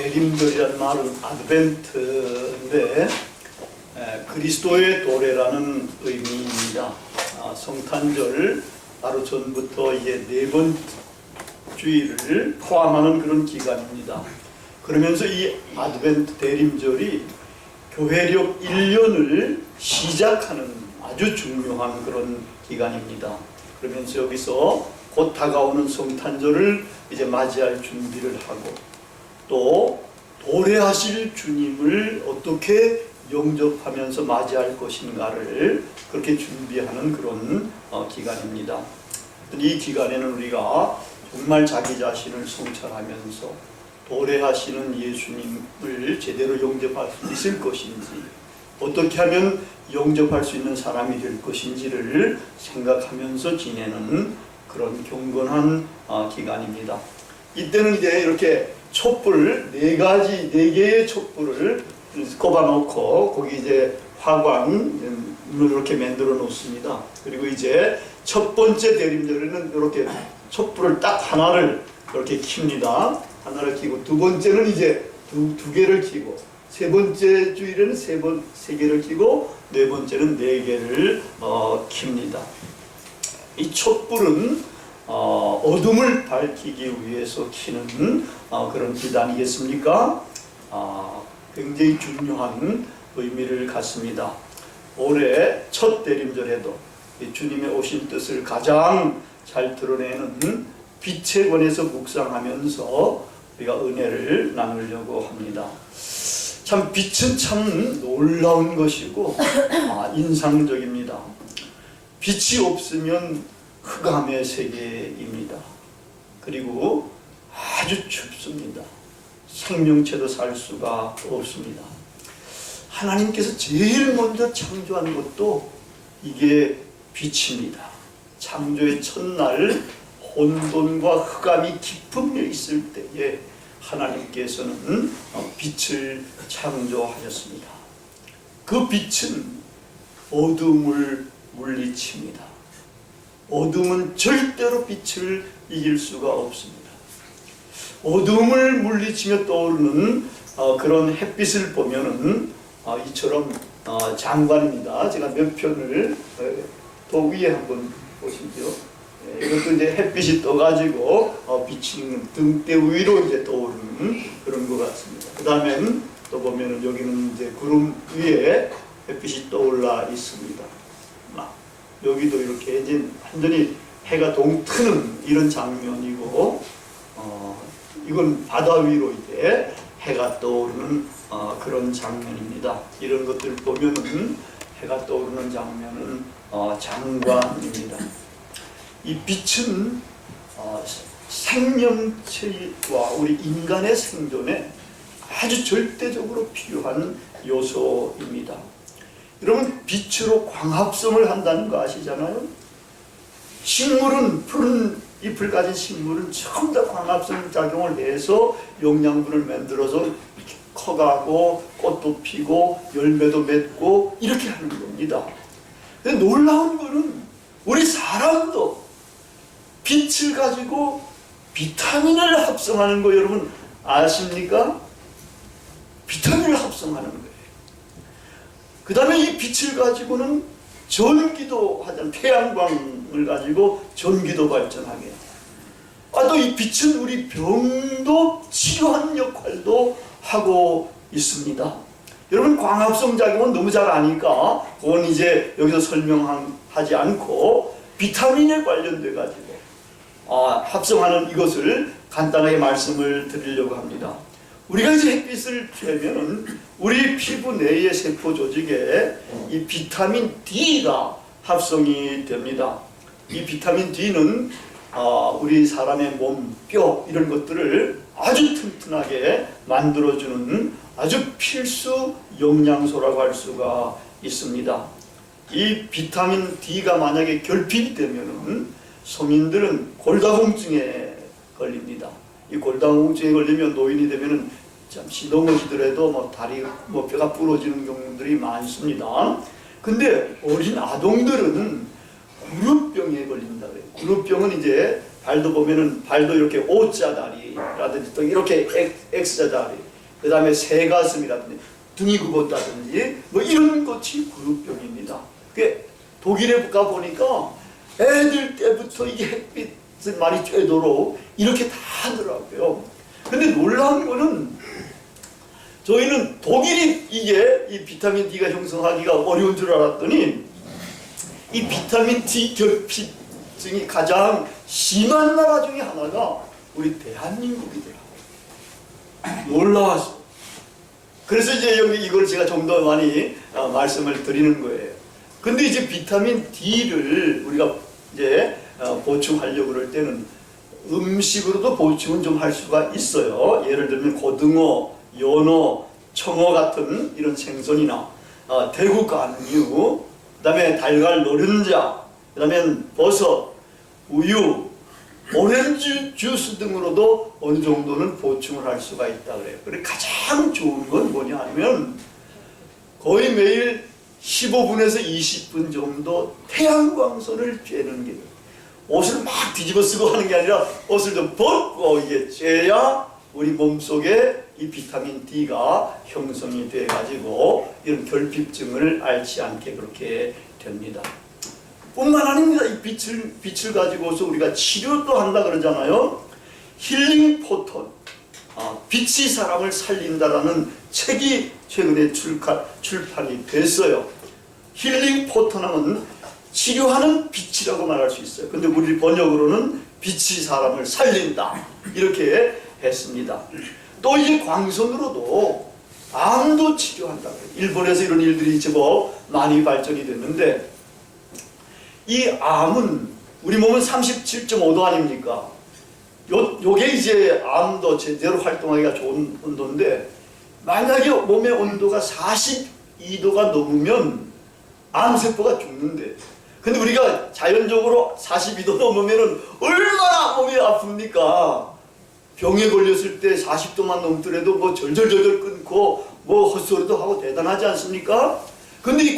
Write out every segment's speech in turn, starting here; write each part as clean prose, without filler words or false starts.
대림절이라는 말은 아드벤트인데 그리스도의 도래라는 의미입니다. 성탄절 바로 전부터 이제 네 번 주일을 포함하는 그런 기간입니다. 그러면서 이 아드벤트 대림절이 교회력 1년을 시작하는 아주 중요한 그런 기간입니다. 그러면서 여기서 곧 다가오는 성탄절을 이제 맞이할 준비를 하고 또 도래하실 주님을 어떻게 영접하면서 맞이할 것인가를 그렇게 준비하는 그런 기간입니다. 이 기간에는 우리가 정말 자기 자신을 성찰하면서 도래하시는 예수님을 제대로 영접할 수 있을 것인지, 어떻게 하면 영접할 수 있는 사람이 될 것인지를 생각하면서 지내는 그런 경건한 기간입니다. 이때는 이제 이렇게 촛불 네 개의 촛불을 꼽아놓고 거기 이제 화관을 이렇게 만들어 놓습니다. 그리고 이제 첫 번째 대림절에는 이렇게 촛불을 딱 하나를 이렇게 킵니다. 하나를 켜고 두 번째는 이제 두 개를 켜고 세 번째 주일에는 세 개를 켜고 네 번째는 네 개를 킵니다. 이 촛불은 어둠을 밝히기 위해서 켜는 그런 빛 아니겠습니까? 굉장히 중요한 의미를 갖습니다. 올해 첫 대림절에도 주님의 오신 뜻을 가장 잘 드러내는 빛에 관해서 묵상하면서 우리가 은혜를 나누려고 합니다. 참 빛은 참 놀라운 것이고 인상적입니다. 빛이 없으면 흑암의 세계입니다. 그리고 아주 춥습니다. 생명체도 살 수가 없습니다. 하나님께서 제일 먼저 창조한 것도 이게 빛입니다. 창조의 첫날 혼돈과 흑암이 깊음에 있을 때에 하나님께서는 빛을 창조하셨습니다. 그 빛은 어둠을 물리칩니다. 어둠은 절대로 빛을 이길 수가 없습니다. 어둠을 물리치며 떠오르는 그런 햇빛을 보면은 이처럼 장관입니다. 제가 몇 편을 또 위에 한번 보시죠. 이것도 이제 햇빛이 떠가지고 비치는 등대 위로 이제 떠오르는 그런 것 같습니다. 그 다음엔 또 보면은 여기는 이제 구름 위에 햇빛이 떠올라 있습니다. 여기도 이렇게 이제 완전히 해가 동트는 이런 장면이고, 이건 바다 위로 이제 해가 떠오르는 그런 장면입니다. 이런 것들 보면은 해가 떠오르는 장면은 장관입니다. 이 빛은 생명체와 우리 인간의 생존에 아주 절대적으로 필요한 요소입니다. 여러분, 빛으로 광합성을 한다는 거 아시잖아요? 식물은, 푸른 잎을 가진 식물은 전부 다 광합성 작용을 해서 영양분을 만들어서 커가고 꽃도 피고 열매도 맺고 이렇게 하는 겁니다. 근데 놀라운 거는 우리 사람도 빛을 가지고 비타민을 합성하는 거 여러분 아십니까? 비타민을 합성하는 거예요. 그 다음에 이 빛을 가지고는 전기도 하잖아요. 태양광을 가지고 전기도 발전하게. 또 이 빛은 우리 병도 치료하는 역할도 하고 있습니다. 여러분, 광합성 작용은 너무 잘 아니까 그건 이제 여기서 설명하지 않고 비타민에 관련돼 가지고 합성하는 이것을 간단하게 말씀을 드리려고 합니다. 우리가 이제 햇빛을 쬐면 우리 피부 내의 세포 조직에 이 비타민 D가 합성이 됩니다. 이 비타민 D는 우리 사람의 몸, 뼈 이런 것들을 아주 튼튼하게 만들어주는 아주 필수 영양소라고 할 수가 있습니다. 이 비타민 D가 만약에 결핍이 되면은 성인들은 골다공증에 걸립니다. 이 골다공증에 걸리면 노인이 되면은 잠시 넘어지더라도 다리, 뼈가 부러지는 경우들이 많습니다. 근데 어린 아동들은 구루병에 걸린다 그래요. 구루병은 이제 발도 보면은 발도 이렇게 O자 다리라든지 또 이렇게 X자 다리 그 다음에 새가슴이라든지 등이 굽었다든지 뭐 이런 것이 구루병입니다. 독일에 가 보니까 애들 때부터 이게 햇빛을 많이 쬐도록 이렇게 다 하더라고요. 근데 놀라운 거는 저희는 독일이 이게 이 비타민 D가 형성하기가 어려운 줄 알았더니 이 비타민 D 결핍증이 가장 심한 나라 중에 하나가 우리 대한민국이더라고요. 놀라웠어요. 그래서 이제 여기 이걸 제가 좀 더 많이 말씀을 드리는 거예요. 근데 이제 비타민 D를 우리가 이제 보충하려고 그럴 때는 음식으로도 보충은 좀 할 수가 있어요. 예를 들면 고등어, 연어, 청어 같은 이런 생선이나 대구 간류, 그 다음에 달걀 노른자, 그 다음에 버섯, 우유, 오렌지 주스 등으로도 어느 정도는 보충을 할 수가 있다 그래요. 그래 가장 좋은 건 뭐냐 하면 거의 매일 15분에서 20분 정도 태양광선을 쬐는 게, 옷을 막 뒤집어 쓰고 하는 게 아니라 옷을 좀 벗고 이게 쬐야 우리 몸속에 이 비타민 D가 형성이 돼 가지고 이런 결핍증을 앓지 않게 그렇게 됩니다. 뿐만 아닙니다. 이 빛을 가지고서 우리가 치료도 한다 그러잖아요. 힐링 포톤, 빛이 사람을 살린다라는 책이 최근에 출판이 됐어요. 힐링 포톤은 치료하는 빛이라고 말할 수 있어요. 근데 우리 번역으로는 빛이 사람을 살린다 이렇게 했습니다. 또 이제 광선으로도 암도 치료한다. 일본에서 이런 일들이 제법 많이 발전이 됐는데, 이 암은 우리 몸은 37.5도 아닙니까? 요게 이제 암도 제대로 활동하기가 좋은 온도인데, 만약에 몸의 온도가 42도가 넘으면 암세포가 죽는데, 근데 우리가 자연적으로 42도 넘으면 얼마나 몸이 아픕니까? 병에 걸렸을 때 40도만 넘더라도 뭐 절절절절 끊고 뭐 헛소리도 하고 대단하지 않습니까? 근데 이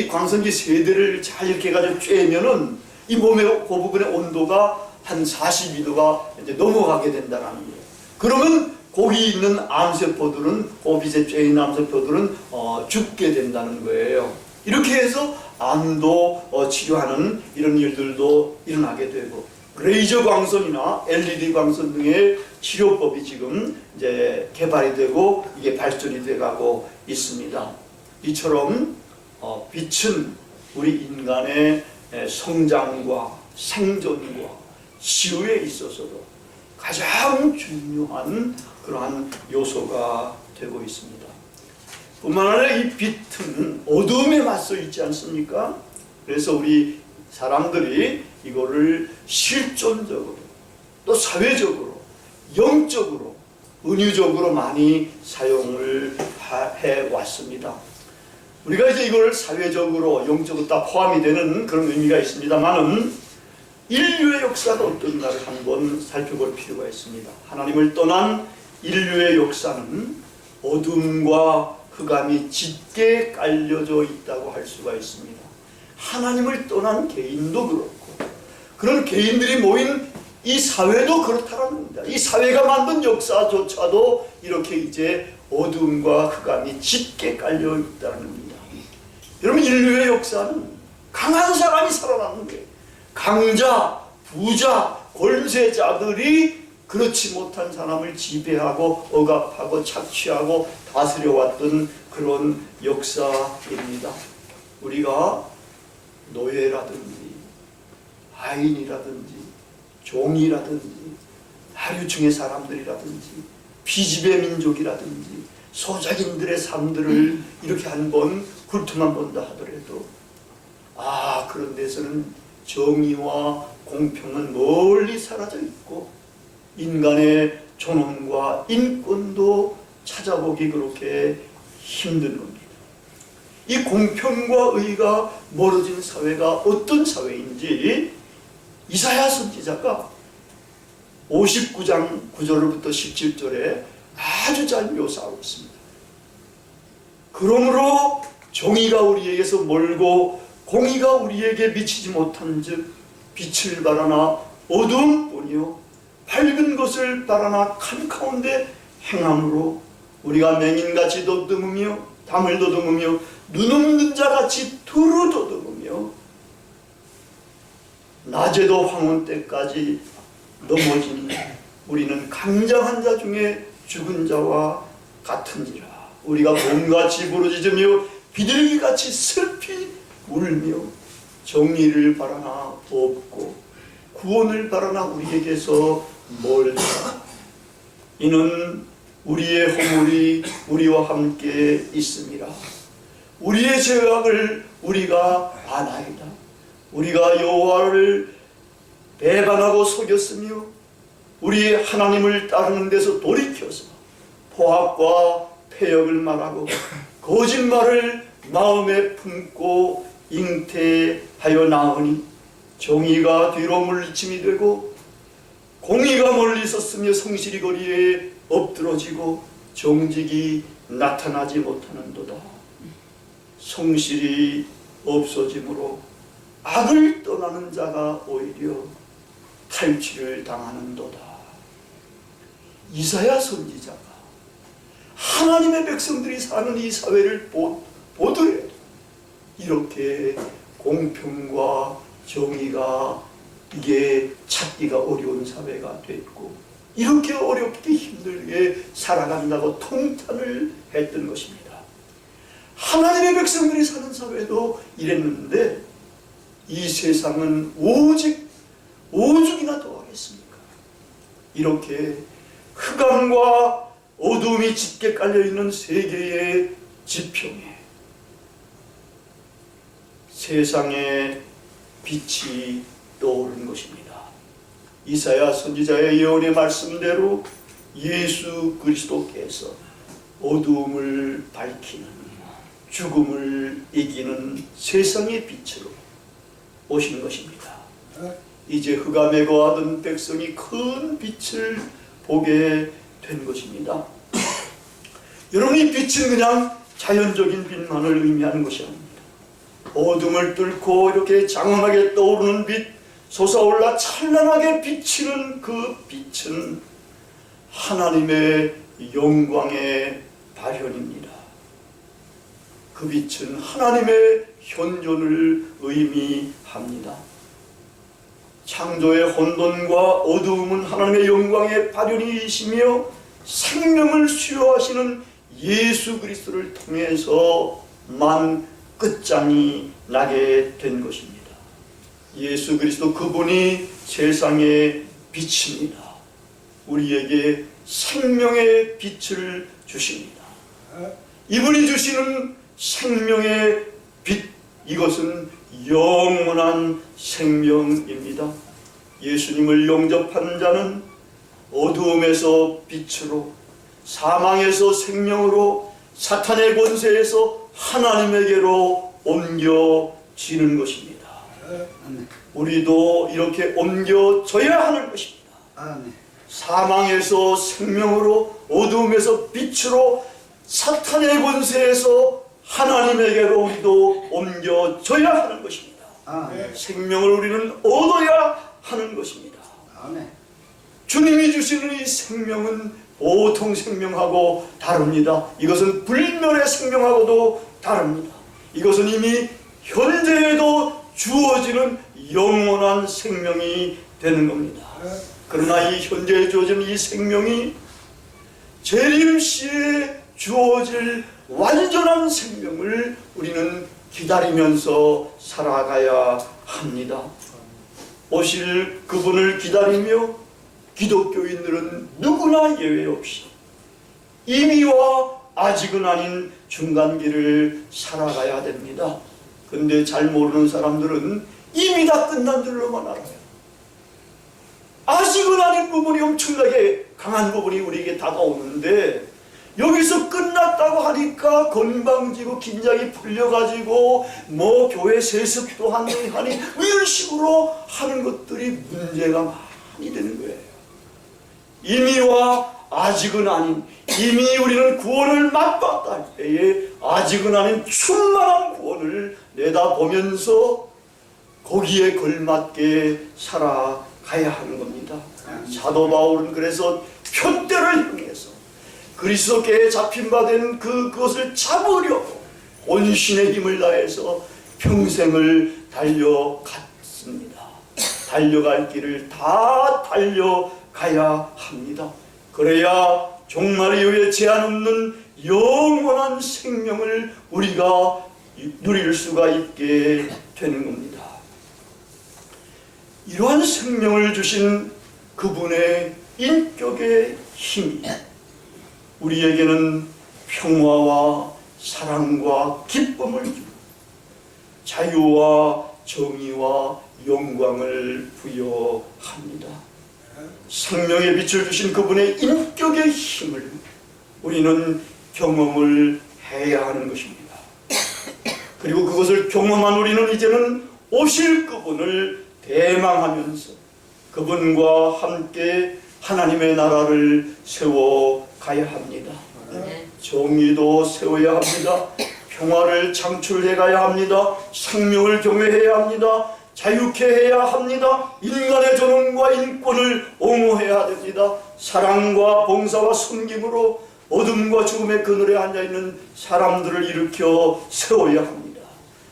광선기 세대를 잘 이렇게 해가지고 쬐면은 이 몸의 그 부분의 온도가 한 42도가 이제 넘어가게 된다는 거예요. 그러면 거기 있는 암세포들은, 고빛에 쬐인 암세포들은 죽게 된다는 거예요. 이렇게 해서 암도 치료하는 이런 일들도 일어나게 되고, 레이저 광선이나 LED 광선 등의 치료법이 지금 이제 개발이 되고 이게 발전이 돼가고 있습니다. 이처럼 빛은 우리 인간의 성장과 생존과 치유에 있어서도 가장 중요한 그러한 요소가 되고 있습니다. 뿐만 아니라 이 빛은 어둠에 맞서 있지 않습니까? 그래서 우리 사람들이 이거를 실존적으로 또 사회적으로 영적으로 은유적으로 많이 사용을 해왔습니다. 우리가 이제 이걸 사회적으로 영적으로 다 포함이 되는 그런 의미가 있습니다만은 인류의 역사가 어떤가를 한번 살펴볼 필요가 있습니다. 하나님을 떠난 인류의 역사는 어둠과 흑암이 짙게 깔려져 있다고 할 수가 있습니다. 하나님을 떠난 개인도 그렇고 그런 개인들이 모인 이 사회도 그렇다는 겁니다. 이 사회가 만든 역사조차도 이렇게 이제 어둠과 흑암이 짙게 깔려 있다는 겁니다. 여러분, 인류의 역사는 강한 사람이 살아나는 거예요. 강자, 부자, 권세자들이 그렇지 못한 사람을 지배하고 억압하고 착취하고 다스려왔던 그런 역사입니다. 우리가 노예라든지 하인이라든지 종이라든지 하류층의 사람들이라든지 피지배 민족이라든지 소작인들의 삶들을 이렇게 한번 훑어만 본다 하더라도 그런 데서는 정의와 공평은 멀리 사라져 있고 인간의 존엄과 인권도 찾아보기 그렇게 힘든 겁니다. 이 공평과 의가 멀어진 사회가 어떤 사회인지 이사야 선지자가 59장 9절부터 17절에 아주 잘 묘사하고 있습니다. 그러므로 정의가 우리에게서 멀고 공의가 우리에게 미치지 못한 즉 빛을 바라나 어두움뿐이요 밝은 것을 바라나 캄 가운데 행함으로 우리가 맹인같이 더듬으며 담을 더듬으며 눈 없는 자같이 두루 더듬으며 낮에도 황혼 때까지 넘어지니 우리는 강장한 자 중에 죽은 자와 같은지라. 우리가 몸같이 부르짖으며 비둘기같이 슬피 울며 정의를 바라나 없고 구원을 바라나 우리에게서 멀다. 이는 우리의 허물이 우리와 함께 있음이라. 우리의 죄악을 우리가 아나이다. 우리가 여호와를 배반하고 속였으며 우리 하나님을 따르는 데서 돌이켜서 포악과 패역을 말하고 거짓말을 마음에 품고 잉태하여 나으니 정의가 뒤로 물리침이 되고 공의가 멀리 있었으며 성실이 거리에 엎드러지고 정직이 나타나지 못하는도다. 성실이 없어지므로 악을 떠나는 자가 오히려 탈취를 당하는도다. 이사야 선지자가 하나님의 백성들이 사는 이 사회를 보더라도 이렇게 공평과 정의가 이게 찾기가 어려운 사회가 됐고 이렇게 어렵게 힘들게 살아간다고 통탄을 했던 것입니다. 하나님의 백성들이 사는 사회도 이랬는데 이 세상은 오죽이나 더하겠습니까? 이렇게 흑암과 어두움이 짙게 깔려있는 세계의 지평에 세상의 빛이 떠오른 것입니다. 이사야 선지자의 예언의 말씀대로 예수 그리스도께서 어두움을 밝히는 죽음을 이기는 세상의 빛으로 오신 것입니다. 이제 흑암에 거하던 백성이 큰 빛을 보게 된 것입니다. 여러분, 이 빛은 그냥 자연적인 빛만을 의미하는 것이 아닙니다. 어둠을 뚫고 이렇게 장엄하게 떠오르는 빛, 솟아올라 찬란하게 비치는 그 빛은 하나님의 영광의 발현입니다. 그 빛은 하나님의 현존을 의미합니다. 창조의 혼돈과 어두움은 하나님의 영광의 발현이시며 생명을 수여하시는 예수 그리스도를 통해서만 끝장이 나게 된 것입니다. 예수 그리스도 그분이 세상의 빛입니다. 우리에게 생명의 빛을 주십니다. 이분이 주시는 생명의 빛, 이것은 영원한 생명입니다. 예수님을 영접한 자는 어두움에서 빛으로, 사망에서 생명으로, 사탄의 권세에서 하나님에게로 옮겨지는 것입니다. 우리도 이렇게 옮겨져야 하는 것입니다. 사망에서 생명으로, 어두움에서 빛으로, 사탄의 권세에서 하나님에게로 우리도 옮겨져야 하는 것입니다. 생명을 우리는 얻어야 하는 것입니다. 주님이 주시는 이 생명은 보통 생명하고 다릅니다. 이것은 불멸의 생명하고도 다릅니다. 이것은 이미 현재에도 주어지는 영원한 생명이 되는 겁니다. 그러나 이 현재에 주어지는 이 생명이 재림시에 주어질 완전한 생명을 우리는 기다리면서 살아가야 합니다. 오실 그분을 기다리며 기독교인들은 누구나 예외 없이 이미와 아직은 아닌 중간길을 살아가야 됩니다. 근데 잘 모르는 사람들은 이미 다 끝난 줄로만 알아요. 아직은 아닌 부분이 엄청나게 강한 부분이 우리에게 다가오는데 여기서 끝났다고 하니까 건방지고 긴장이 풀려가지고 뭐 교회 세습도 하니 이런 식으로 하는 것들이 문제가 많이 되는 거예요. 이미와 아직은 아닌, 이미 우리는 구원을 맛봤다 할 때에 아직은 아닌 충만한 구원을 내다보면서 거기에 걸맞게 살아가야 하는 겁니다. 사도 바울은 그래서 표대를 향해서 그리스도께 잡힌 바 된 그것을 잡으려고 온신의 힘을 다해서 평생을 달려갔습니다. 달려갈 길을 다 달려가야 합니다. 그래야 종말 이후에 제한 없는 영원한 생명을 우리가 누릴 수가 있게 되는 겁니다. 이러한 생명을 주신 그분의 인격의 힘이 우리에게는 평화와 사랑과 기쁨을 주고 자유와 정의와 영광을 부여합니다. 생명의 빛을 주신 그분의 인격의 힘을 우리는 경험을 해야 하는 것입니다. 그리고 그것을 경험한 우리는 이제는 오실 그분을 대망하면서 그분과 함께 하나님의 나라를 세워가야 합니다. 정의도 세워야 합니다. 평화를 창출해 가야 합니다. 생명을 경외해야 합니다. 자유케 해야 합니다. 인간의 존엄과 인권을 옹호해야 됩니다. 사랑과 봉사와 섬김으로 어둠과 죽음의 그늘에 앉아있는 사람들을 일으켜 세워야 합니다.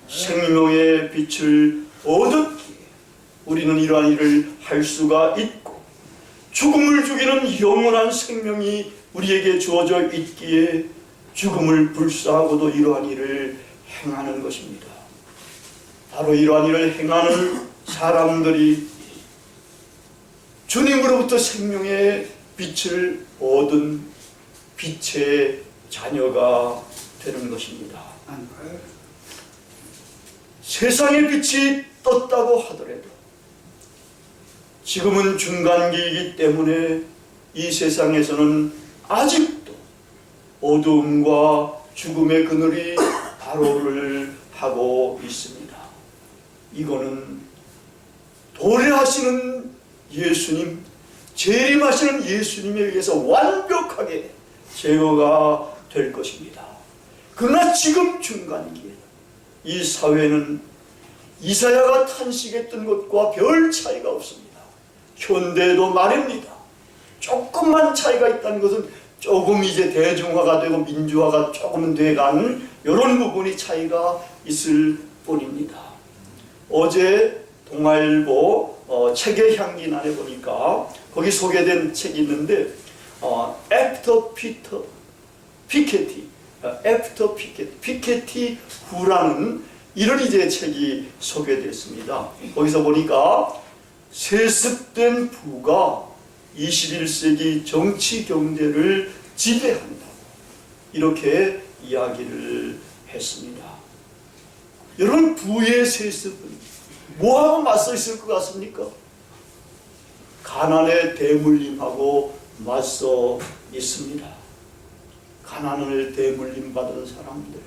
생명의 빛을 얻었기에 우리는 이러한 일을 할 수가 있고 죽음을 죽이는 영원한 생명이 우리에게 주어져 있기에 죽음을 불사하고도 이러한 일을 행하는 것입니다. 바로 이러한 일을 행하는 사람들이 주님으로부터 생명의 빛을 얻은 빛의 자녀가 되는 것입니다. 세상의 빛이 떴다고 하더라도 지금은 중간기이기 때문에 이 세상에서는 아직도 어두움과 죽음의 그늘이 발호를 하고 있습니다. 이거는 도래하시는 예수님, 재림하시는 예수님에 의해서 완벽하게 제거가 될 것입니다. 그러나 지금 중간기에 이 사회는 이사야가 탄식했던 것과 별 차이가 없습니다. 현대도 말입니다. 조금만 차이가 있다는 것은 조금 이제 대중화가 되고 민주화가 조금 돼가는 이런 부분이 차이가 있을 뿐입니다. 어제 동아일보 책의 향기난에 보니까 거기 소개된 책이 있는데 After Peter 피케티, After 피케티 후라는 이런 이제 책이 소개됐습니다. 거기서 보니까 세습된 부가 21세기 정치 경제를 지배한다. 이렇게 이야기를 했습니다. 여러분, 부의 세습은 뭐하고 맞서 있을 것 같습니까? 가난의 대물림하고 맞서 있습니다. 가난을 대물림 받은 사람들,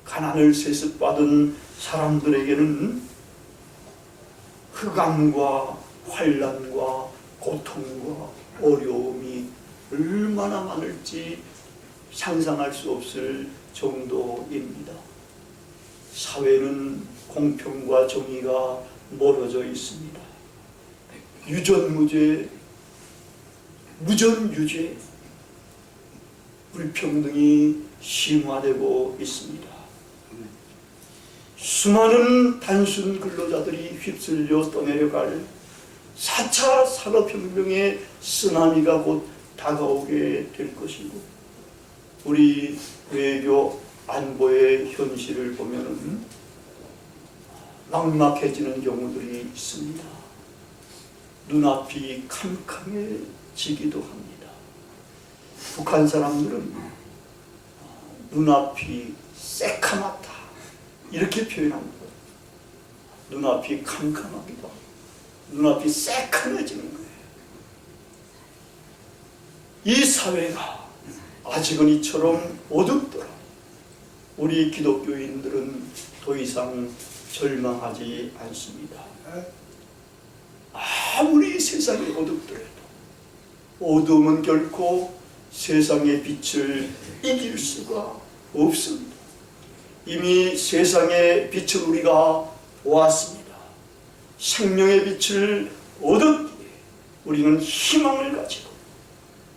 가난을 세습받은 사람들에게는 흑암과 환난과 고통과 어려움이 얼마나 많을지 상상할 수 없을 정도입니다. 사회는 공평과 정의가 멀어져 있습니다. 유전무죄, 무전유죄, 불평등이 심화되고 있습니다. 수많은 단순 근로자들이 휩쓸려 떠내려갈 4차 산업혁명의 쓰나미가 곧 다가오게 될 것이고, 우리 외교 안보의 현실을 보면은 막막해지는 경우들이 있습니다. 눈앞이 캄캄해지기도 합니다. 북한 사람들은 눈앞이 새카맣다 이렇게 표현합니다. 눈앞이 캄캄하기도 하고 눈앞이 새카매지는 거예요. 이 사회가 아직은 이처럼 어둡더라. 우리 기독교인들은 더 이상 절망하지 않습니다. 아무리 세상이 어둡더라도 어둠은 결코 세상의 빛을 이길 수가 없습니다. 이미 세상의 빛을 우리가 보았습니다. 생명의 빛을 얻었기에 우리는 희망을 가지고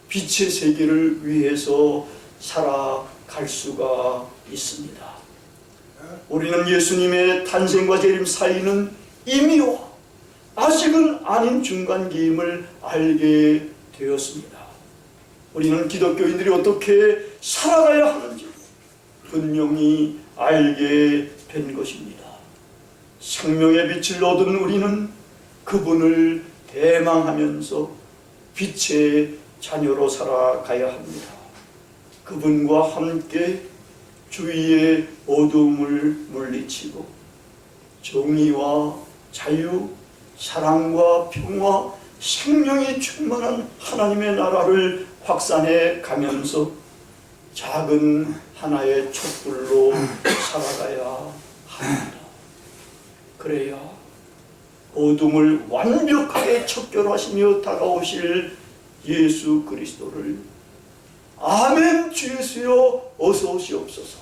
빛의 세계를 위해서 살아갈 수가 있습니다. 우리는 예수님의 탄생과 재림 사이는 이미와 아직은 아닌 중간기임을 알게 되었습니다. 우리는 기독교인들이 어떻게 살아가야 하는지 분명히 알게 된 것입니다. 생명의 빛을 얻은 우리는 그분을 대망하면서 빛의 자녀로 살아가야 합니다. 그분과 함께 주위의 어두움을 물리치고 정의와 자유, 사랑과 평화, 생명이 충만한 하나님의 나라를 확산해 가면서 작은 하나의 촛불로 살아가야 합니다. 그래야 어둠을 완벽하게 척결하시며 다가오실 예수 그리스도를 아멘 주 예수여 어서 오시옵소서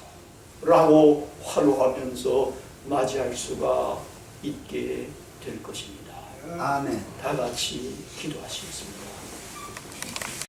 라고 화로하면서 맞이할 수가 있게 될 것입니다. 아멘. 다 같이 기도하시겠습니다.